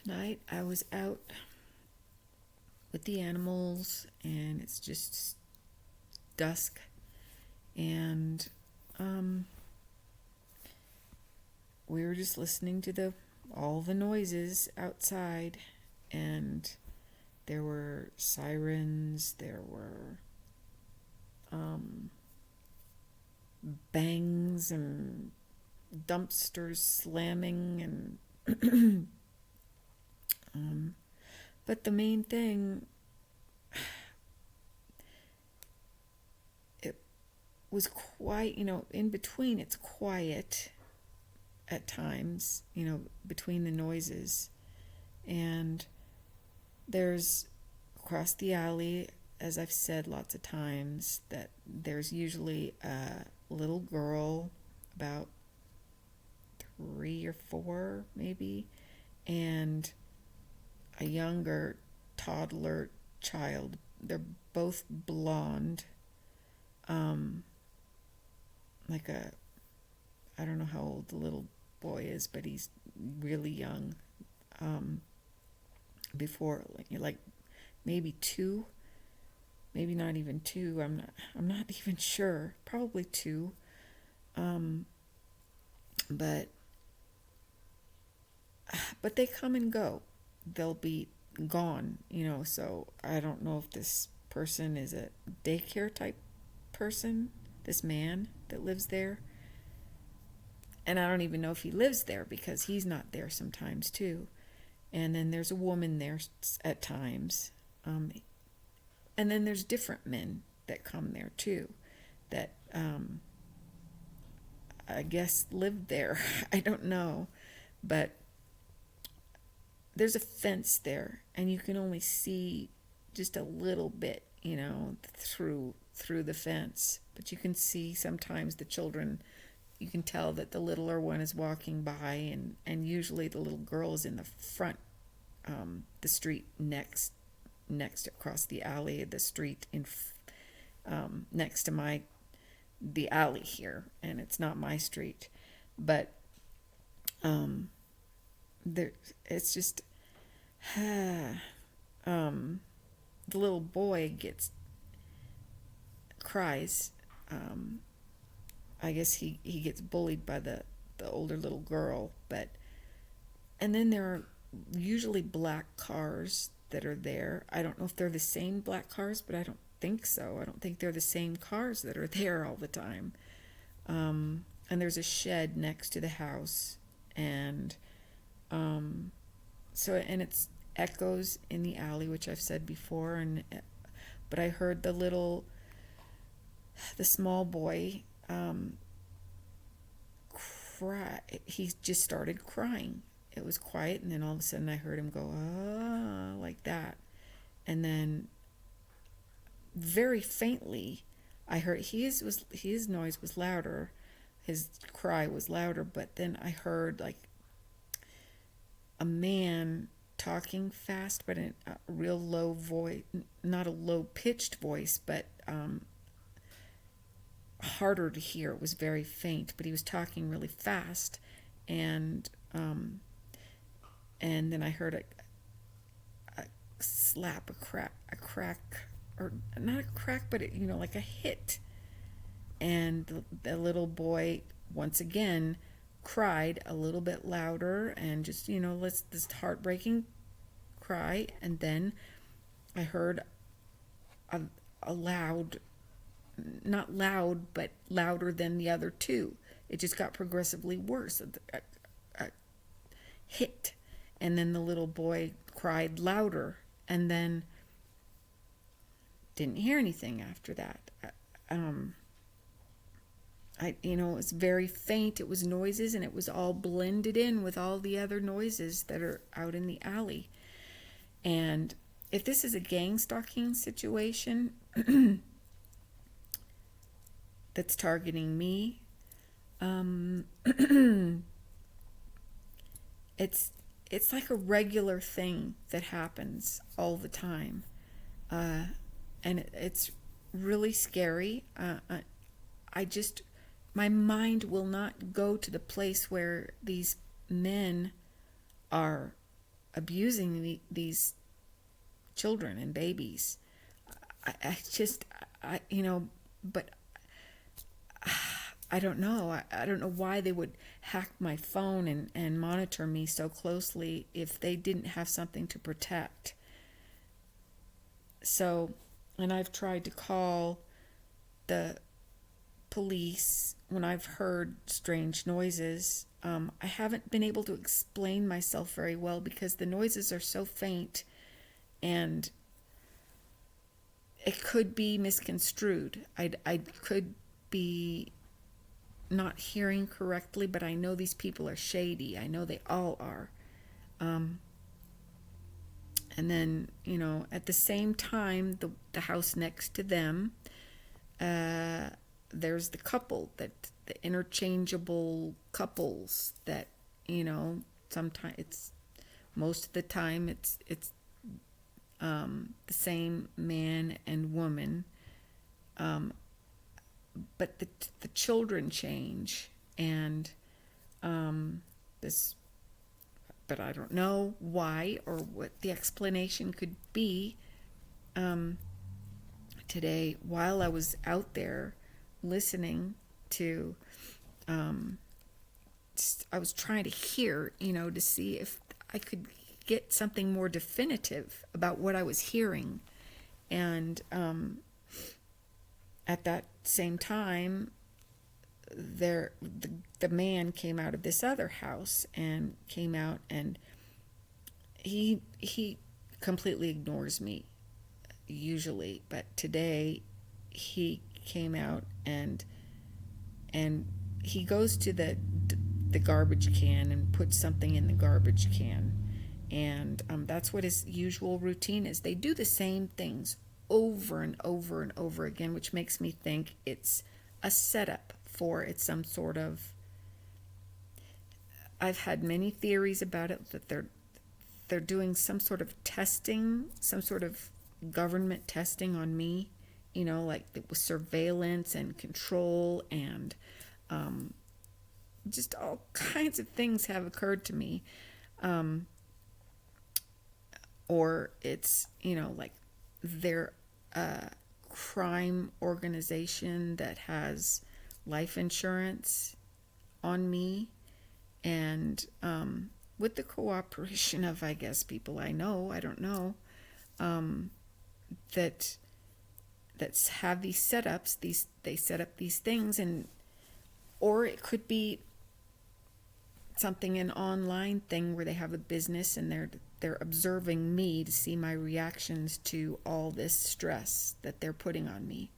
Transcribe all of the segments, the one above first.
Tonight I was out with the animals and it's just dusk and we were just listening to the all the noises outside, and there were sirens, there were bangs and dumpsters slamming and but the main thing, it was quiet, in between it's quiet at times, between the noises. And there's across the alley, as I've said lots of times, that there's usually a little girl about 3 or 4 maybe, and a younger toddler child. They're both blonde, like I don't know how old the little boy is, but he's really young. Before, like maybe 2, maybe not even 2. I'm not even sure. Probably 2. But they come and go. They'll be gone, so I don't know if this person is a daycare type person, this man that lives there. And I don't even know if he lives there because he's not there sometimes too. And then there's a woman there at times. And then there's different men that come there too that I guess live there. I don't know. But there's a fence there and you can only see just a little bit, through the fence. But you can see sometimes the children, you can tell that the littler one is walking by, and usually the little girl is in the front, the street next across the alley, the street in next to the alley here, and it's not my street, but there it's just the little boy cries. I guess he gets bullied by the older little girl, and then there are usually black cars that are there. I don't know if they're the same black cars, but I don't think so. I don't think they're the same cars that are there all the time. And there's a shed next to the house, and and it's echoes in the alley, which I've said before, but I heard the small boy cry. He just started crying. It was quiet, and then all of a sudden I heard him go, ah, like that. And then very faintly I heard his noise was louder, his cry was louder, but then I heard like a man talking fast, but in a real low voice, not a low pitched voice, but harder to hear. It was very faint, but he was talking really fast, and then I heard a slap, a crack, or not a crack, but like a hit, and the little boy once again cried a little bit louder, and just this heartbreaking cry. And then I heard a loud, not loud, but louder than the other two. It just got progressively worse. A hit, and then the little boy cried louder, and then didn't hear anything after that. It was very faint. It was noises, and it was all blended in with all the other noises that are out in the alley. And if this is a gang stalking situation that's targeting me, it's like a regular thing that happens all the time, and it's really scary. My mind will not go to the place where these men are abusing these children and babies. I just, but I don't know. I don't know why they would hack my phone and monitor me so closely if they didn't have something to protect. So, and I've tried to call the police when I've heard strange noises. I haven't been able to explain myself very well because the noises are so faint, and it could be misconstrued. I could be not hearing correctly, but I know these people are shady. I know they all are. And then, at the same time, the house next to them, there's the couple, the interchangeable couples that, sometimes most of the time it's the same man and woman, but the children change, and this, but I don't know why or what the explanation could be. Today, while I was out there listening to, I was trying to hear, to see if I could get something more definitive about what I was hearing. And at that same time, the man came out of this other house and came out, and he completely ignores me usually, but today he came out and he goes to the garbage can and puts something in the garbage can, and that's what his usual routine is. They do the same things over and over and over again, which makes me think it's a setup for it's some sort of, I've had many theories about it, that they're doing some sort of testing, some sort of government testing on me, like with surveillance and control, and just all kinds of things have occurred to me. Or it's, like they're a crime organization that has life insurance on me, and with the cooperation of, I guess, people I know, I don't know, that have these setups, they set up these things, and or it could be something, an online thing where they have a business and they're observing me to see my reactions to all this stress that they're putting on me.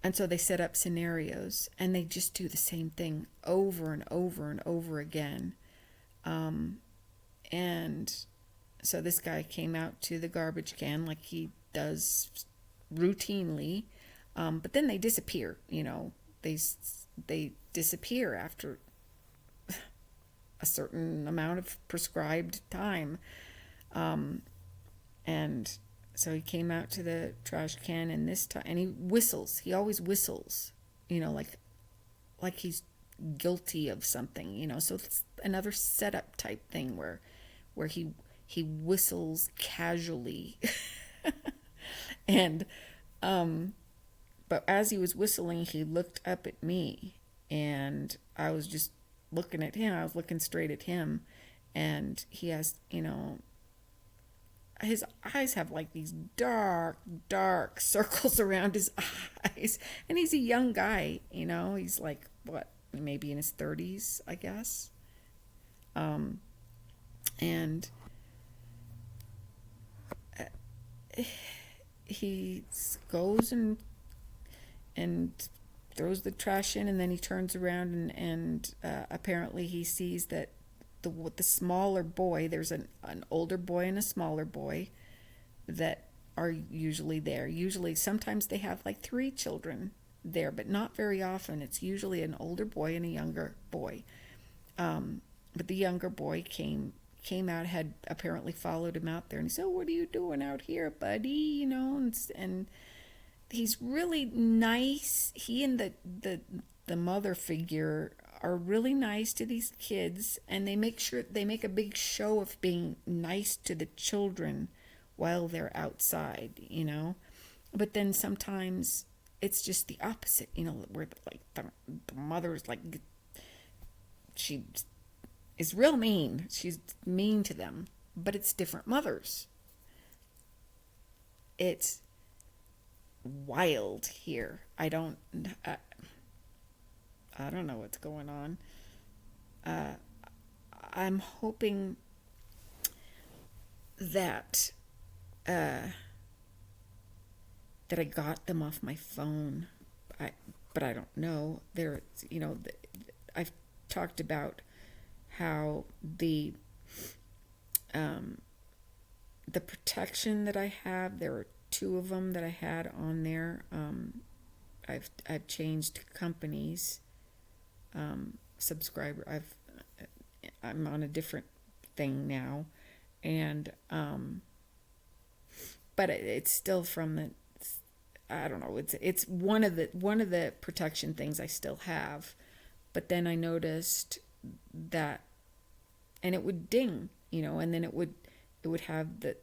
And so they set up scenarios, and they just do the same thing over and over and over again. And so this guy came out to the garbage can like he does routinely, but then they disappear. They disappear after a certain amount of prescribed time. And so he came out to the trash can, and this time, and he whistles. He always whistles, like he's guilty of something, So it's another setup type thing where he whistles casually, and but as he was whistling, he looked up at me, and I was just looking at him. I was looking straight at him, and he has, his eyes have like these dark circles around his eyes, and he's a young guy, he's like, what, maybe in his 30s, I guess. And he goes and throws the trash in, and then he turns around and apparently he sees that the smaller boy, there's an older boy and a smaller boy that are usually there. Usually, sometimes they have like 3 children there, but not very often. It's usually an older boy and a younger boy. But the younger boy came out, had apparently followed him out there, and he said, "What are you doing out here, buddy?" And he's really nice. He and the mother figure are really nice to these kids, and they make a big show of being nice to the children while they're outside. But then sometimes it's just the opposite, where like the mother's like, she is real mean. She's mean to them, but it's different mothers. It's wild here. I don't know what's going on. I'm hoping that that I got them off my phone. But I don't know. I've talked about how the protection that I have. There are two of them that I had on there. I've changed companies. Subscriber. I'm on a different thing now, and but it's still from the. I don't know. It's one of the protection things I still have, but then I noticed that, and it would ding, and then it would have the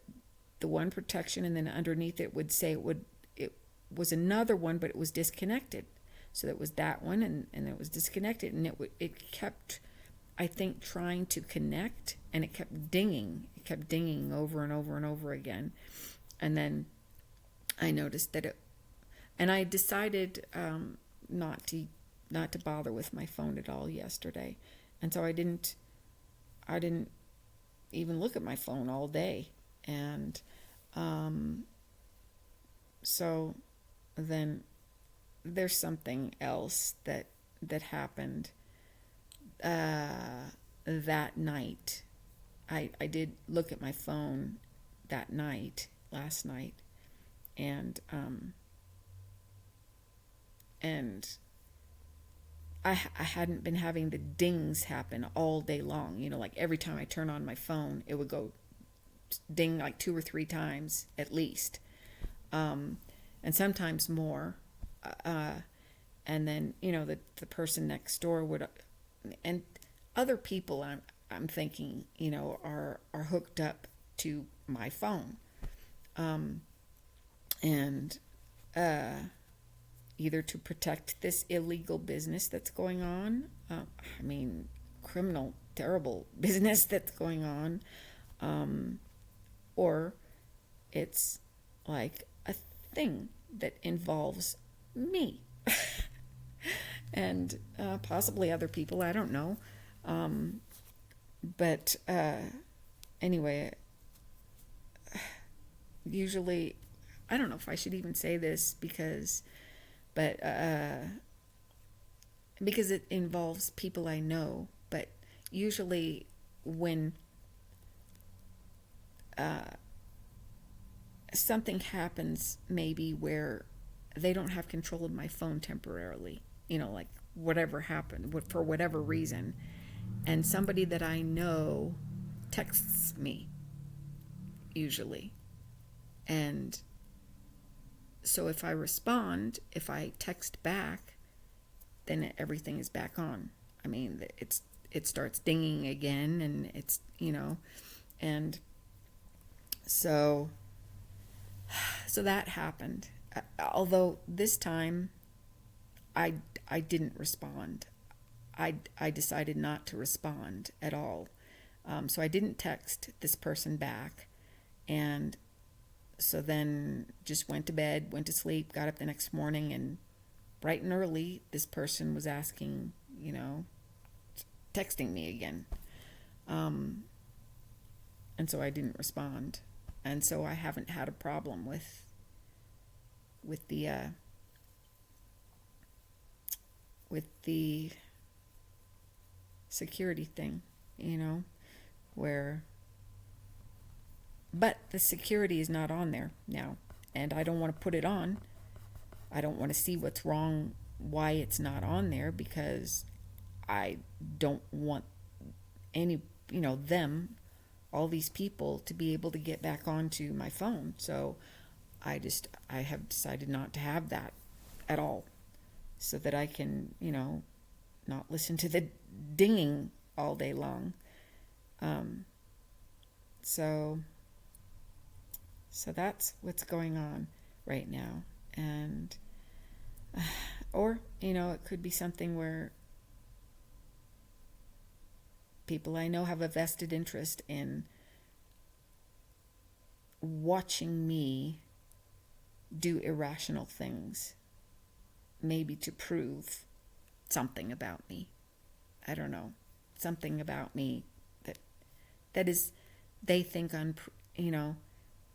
one protection, and then underneath it would say it was another one, but it was disconnected. So that was that one, and it was disconnected, and it kept, I think, trying to connect, and it kept dinging. It kept dinging over and over and over again, and then I noticed that and I decided not to bother with my phone at all yesterday, and so I didn't even look at my phone all day, and so then there's something else that happened that night. I did look at my phone that night, last night, and I hadn't been having the dings happen all day long. Like every time I turn on my phone, it would go ding like 2 or 3 times at least, and sometimes more. And then the person next door would, and other people I'm thinking are hooked up to my phone, and either to protect this illegal business that's going on, criminal, terrible business that's going on, or it's like a thing that involves me and possibly other people. I don't know, but anyway, usually I don't know if I should even say this because it involves people I know, but usually when something happens, maybe where they don't have control of my phone temporarily, like whatever happened, for whatever reason, and somebody that I know texts me, usually, and so if I respond, if I text back, then everything is back on. It starts dinging again, and it's, and so that happened. Although this time I didn't respond. I decided not to respond at all. So I didn't text this person back, and so then just went to bed, went to sleep, got up the next morning, and bright and early, this person was asking, texting me again. And so I didn't respond. And so I haven't had a problem with the security thing, but the security is not on there now, and I don't want to put it on. I don't want to see what's wrong, why it's not on there, because I don't want any, all these people to be able to get back onto my phone. So I have decided not to have that at all, so that I can, not listen to the dinging all day long. So that's what's going on right now. And or it could be something where people I know have a vested interest in watching me do irrational things, maybe to prove something about me. I don't know, something about me that is, they think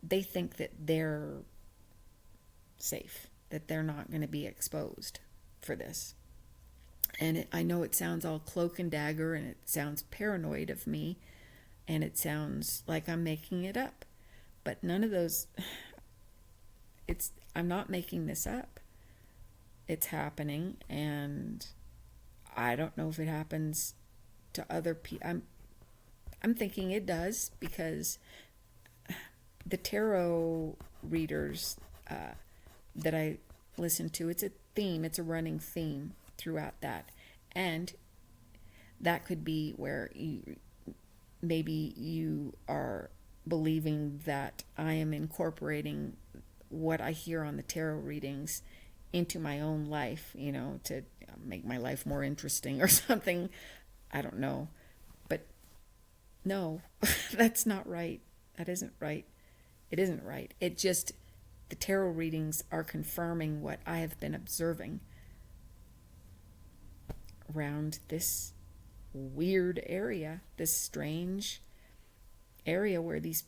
they think that they're safe, that they're not going to be exposed for this. And I know it sounds all cloak and dagger, and it sounds paranoid of me, and it sounds like I'm making it up. But none of those, I'm not making this up. It's happening, and I don't know if it happens to other people. I'm thinking it does, because the tarot readers that I listen to, it's a running theme throughout that. And that could be where maybe you are believing that I am incorporating what I hear on the tarot readings into my own life, to make my life more interesting or something. I don't know. But no, that's not right. That isn't right. It isn't right. It just, the tarot readings are confirming what I have been observing around this weird area, this strange area where it's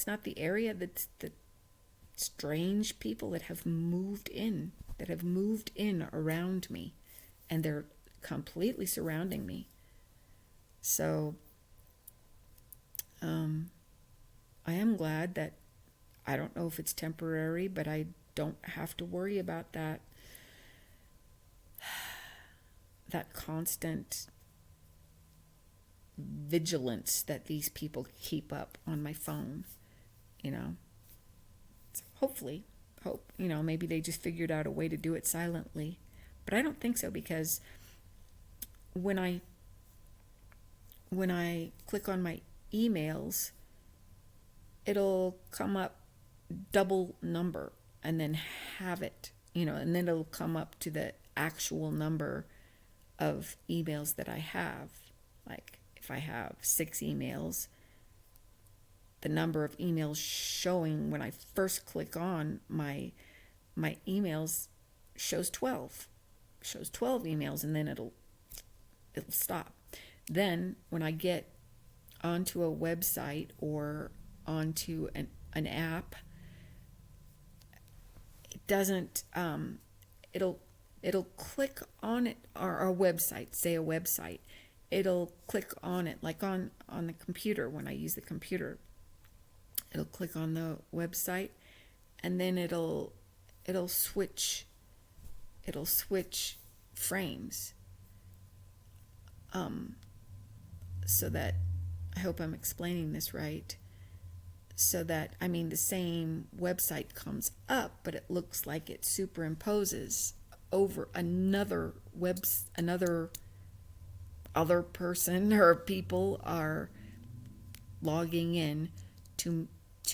not the area, that's the strange people that have moved in around me, and they're completely surrounding me. So I am glad that, I don't know if it's temporary, but I don't have to worry about that constant vigilance that these people keep up on my phone, So hopefully, maybe they just figured out a way to do it silently. But I don't think so, because when I click on my emails, it'll come up double number and then have it, and then it'll come up to the actual number of emails that I have. Like if I have 6 emails, the number of emails showing when I first click on my emails shows 12 emails, and then it'll stop. Then when I get onto a website or onto an app, it doesn't, it'll click on it, or a website, say a website, it'll click on it, like on the computer. When I use the computer, it'll click on the website, and then it'll switch frames, so that, I hope I'm explaining this right, so that, the same website comes up, but it looks like it superimposes over another other person, or people are logging in to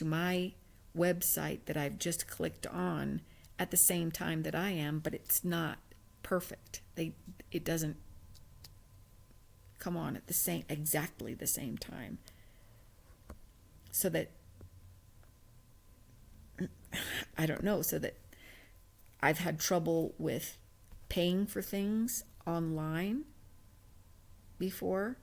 my website that I've just clicked on at the same time that I am, but it's not perfect. It doesn't come on at exactly the same time. So that, I don't know, so that I've had trouble with paying for things online before.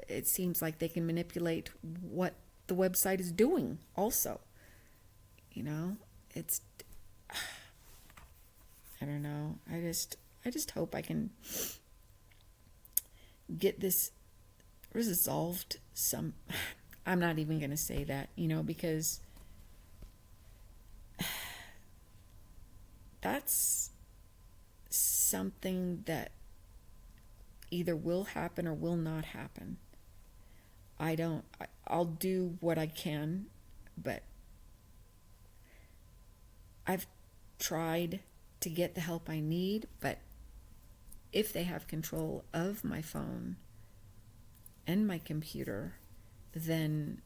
It seems like they can manipulate what the website is doing also. It's, I don't know. I just hope I can get this resolved I'm not even going to say that, because that's something that either will happen or will not happen. I'll do what I can, but I've tried to get the help I need, but if they have control of my phone and my computer, then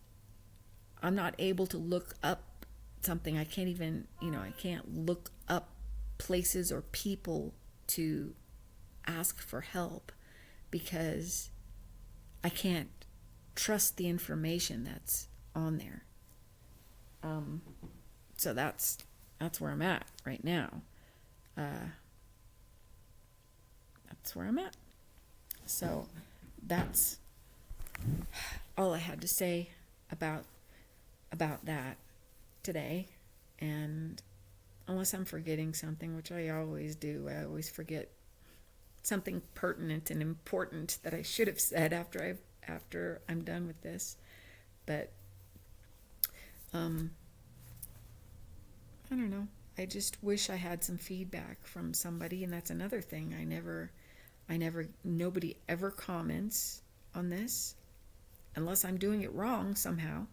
I'm not able to look up something. I can't even, I can't look up places or people to ask for help because I can't trust the information that's on there. So that's where I'm at right now. That's where I'm at. So that's all I had to say about that today. And unless I'm forgetting something, which I always do, I always forget something pertinent and important that I should have said after I'm done with this. But I don't know. I just wish I had some feedback from somebody, and that's another thing. Nobody ever comments on this unless I'm doing it wrong somehow.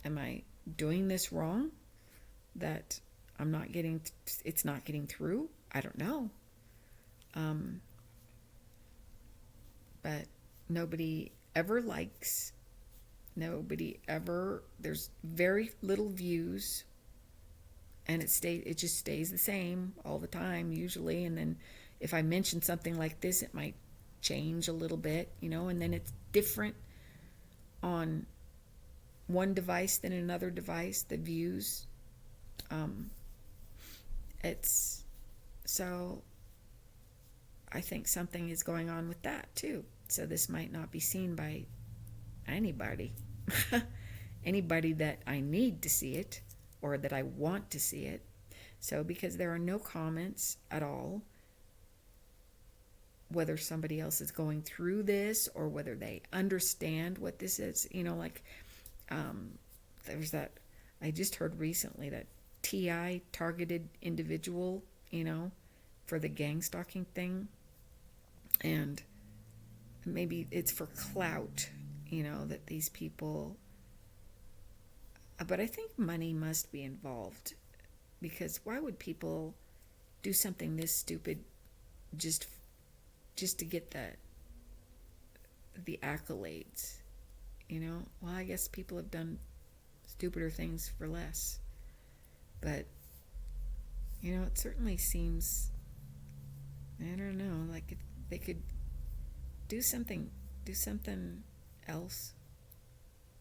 Am I doing this wrong? That it's not getting through? I don't know. But nobody ever likes. There's very little views, and it just stays the same all the time usually. And then if I mention something like this, it might change a little bit, and then it's different on one device than another device, the views. So I think something is going on with that too. So this might not be seen by anybody that I need to see it or that I want to see it. So because there are no comments at all, whether somebody else is going through this or whether they understand what this is, there's that, I just heard recently that TI targeted individual, for the gang stalking thing, and maybe it's for clout, that these people, but I think money must be involved, because why would people do something this stupid just to get the accolades, Well, I guess people have done stupider things for less, but it certainly seems, I don't know, like if they could do something else,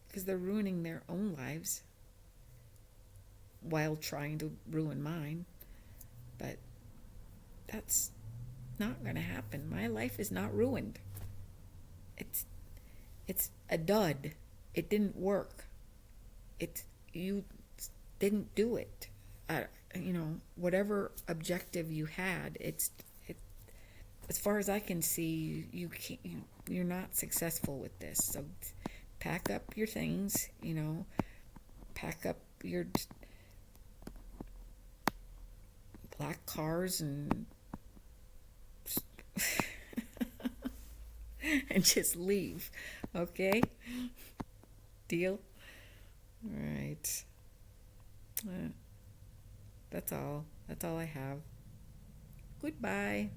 because they're ruining their own lives while trying to ruin mine. But that's not going to happen. My life is not ruined. It's a dud. It didn't work. You didn't do it. Whatever objective you had, as far as I can see, you're not successful with this. So pack up your things, pack up your black cars and and just leave. Okay? Deal? All right. That's all I have. Goodbye.